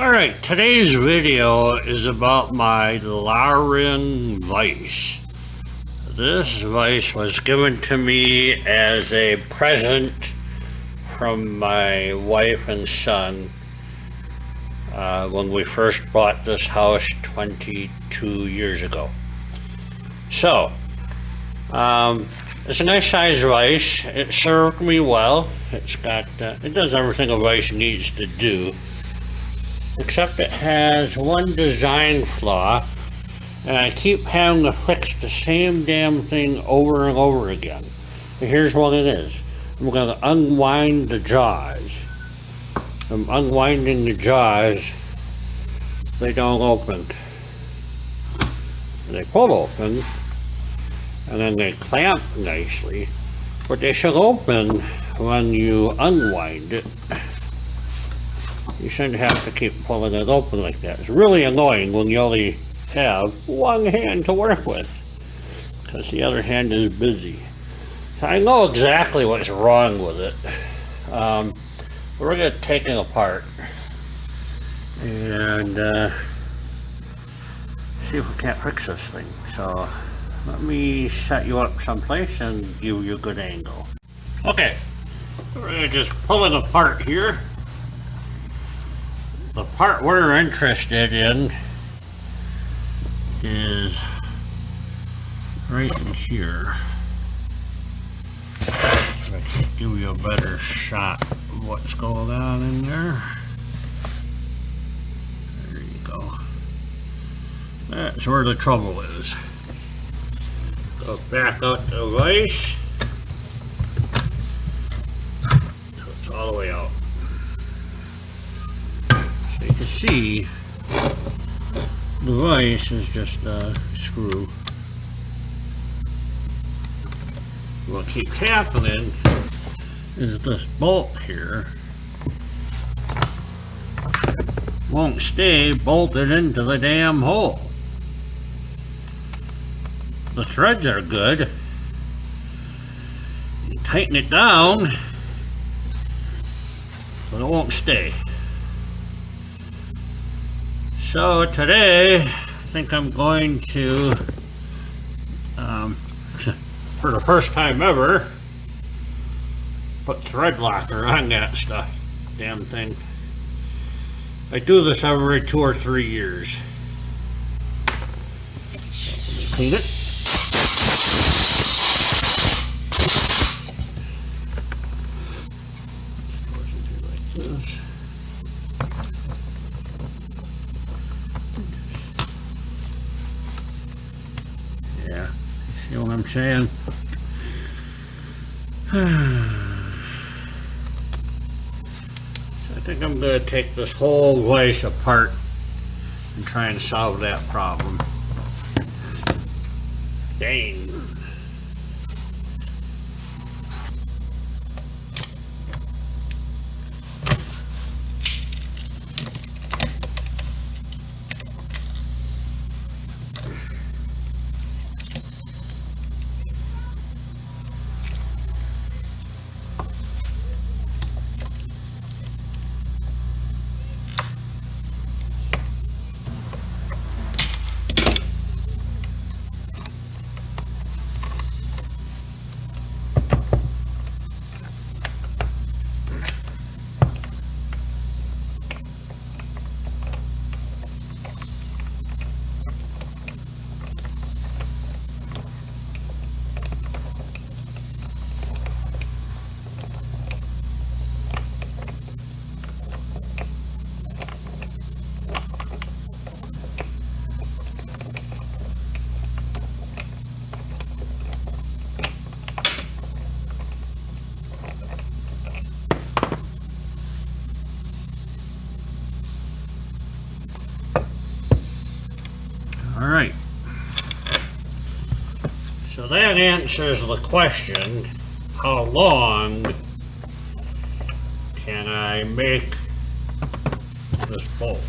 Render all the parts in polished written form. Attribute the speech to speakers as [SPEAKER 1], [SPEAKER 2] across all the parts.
[SPEAKER 1] Alright, today's video is about my Larin Vise. This vise was given to me as a present from my wife and son when we first bought this house 22 years ago. So, it's a nice size vise. It served me well. It's got, it does everything a vise needs to do, except it has one design flaw, and I keep having to fix the same damn thing over and over again. And here's what it is. I'm going to unwind the jaws. I'm unwinding the jaws. They don't open. They pull open, and then they clamp nicely, but they should open when you unwind it. You shouldn't have to keep pulling it open like that. It's really annoying when you only have one hand to work with, because the other hand is busy. So I know exactly what's wrong with it. We're going to take it apart and see if we can't fix this thing. So let me set you up someplace and give you a good angle. Okay, we're going to just pull it apart here. The part we're interested in is right in here. So I can give you a better shot of what's going on in there. There you go. That's where the trouble is. Go back out the vise. So it's all the way out. So you can see the vise is just a screw. What keeps happening is this bolt here won't stay bolted into the damn hole. The threads are good. You tighten it down, but it won't stay. So today, I think I'm going to, for the first time ever, put thread locker on that stuff, damn thing. I do this every 2 or 3 years. Clean it. Yeah, see what I'm saying? So I think I'm going to take this whole vise apart and try and solve that problem. Dang. Alright, so that answers the question, how long can I make this bolt?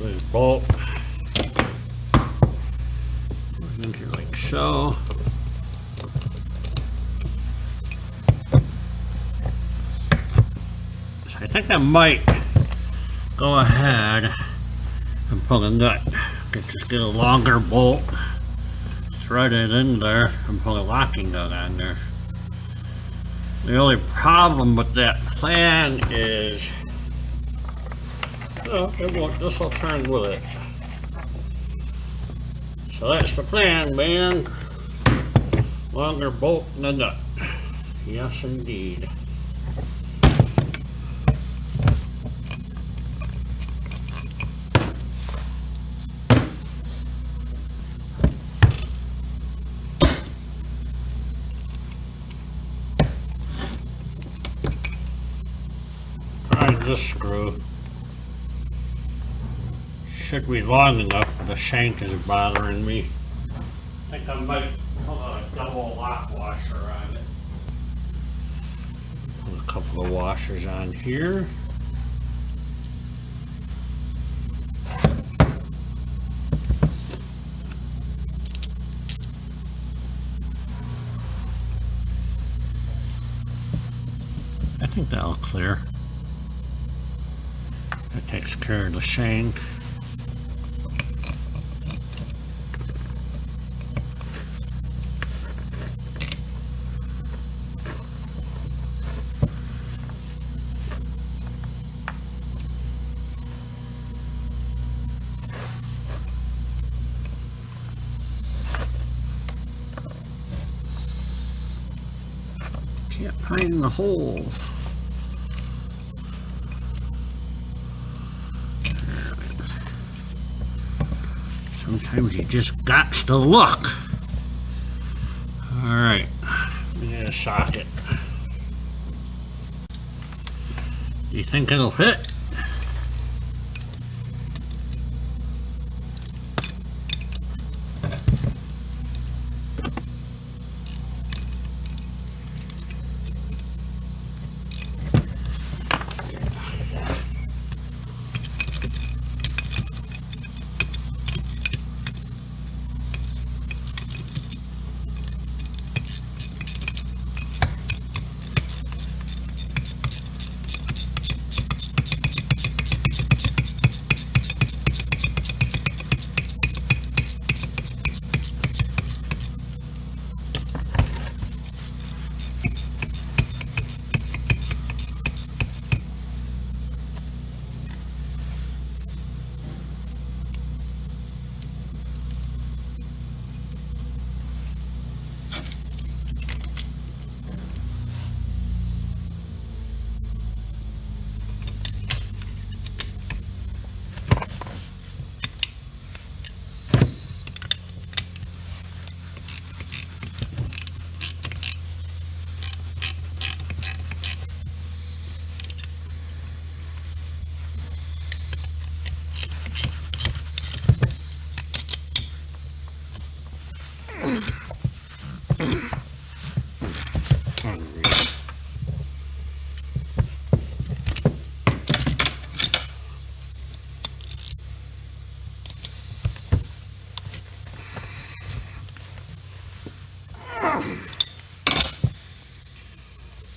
[SPEAKER 1] This bolt goes into like so. I think I might go ahead and put a nut. Just get a longer bolt, thread it in there, and put a locking nut on there. The only problem with that plan is, this will turn with it. So that's the plan, man. Longer bolt and a nut. Yes, indeed. This screw should be long enough, but the shank is bothering me. I think I might put a double lock washer on it. Put a couple of washers on here. I think that'll clear. That takes care of the shank. Can't find the holes. Sometimes you just got to look. Alright, we need a socket. Do you think it'll fit?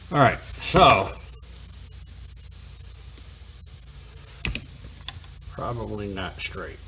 [SPEAKER 1] Alright, so probably not straight.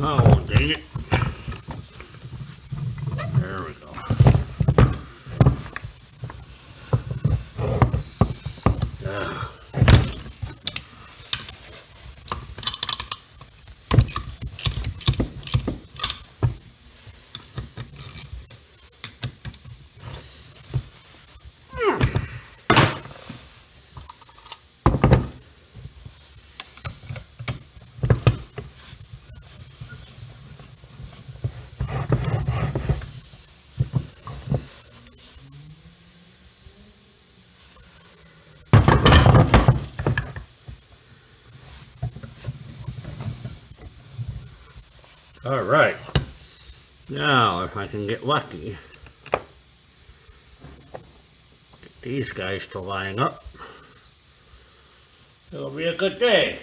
[SPEAKER 1] Oh, dang it. There we go. Ah. All right. Now, if I can get lucky, get these guys to line up, it'll be a good day.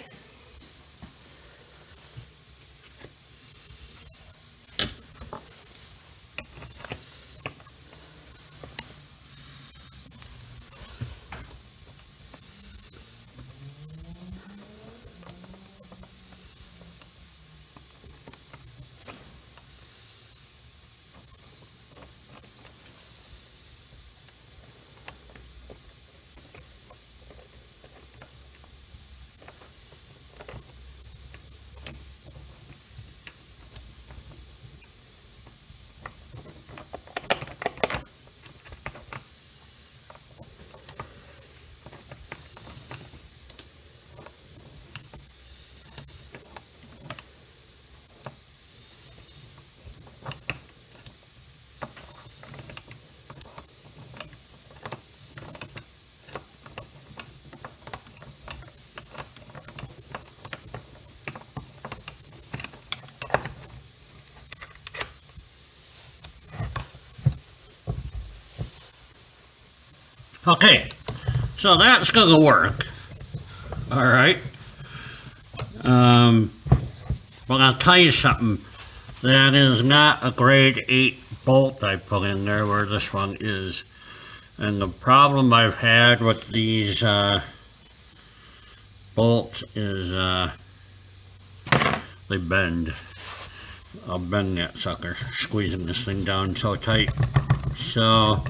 [SPEAKER 1] Okay, so that's gonna work. All right. But I'll tell you something. That is not a grade 8 bolt I put in there where this one is. And the problem I've had with these bolts is they bend. I'll bend that sucker, squeezing this thing down so tight. So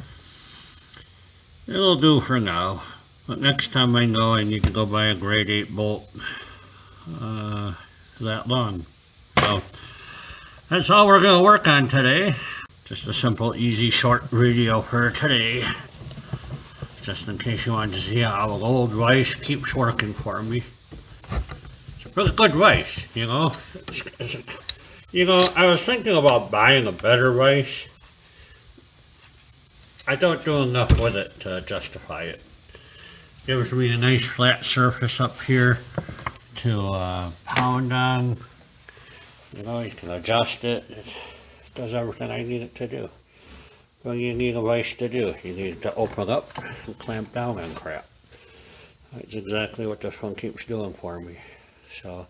[SPEAKER 1] it'll do for now, but next time I know I need to go buy a grade 8 bolt that long. So that's all we're going to work on today. Just a simple, easy, short video for today. Just in case you wanted to see how the old vise keeps working for me. It's a really good vise, you know. You know, I was thinking about buying a better vise. I don't do enough with it to justify it. Gives me a nice flat surface up here to pound on. You know, you can adjust it. It does everything I need it to do. What you need a vise to do? You need it to open up and clamp down on crap. That's exactly what this one keeps doing for me. So,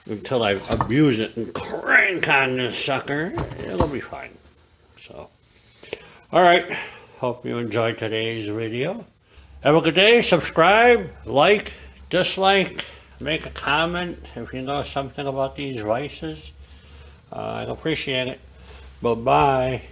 [SPEAKER 1] until I abuse it and crank on this sucker, it'll be fine. So, alright, hope you enjoyed today's video. Have a good day, subscribe, like, dislike, make a comment if you know something about these vices. I'd appreciate it. Bye-bye.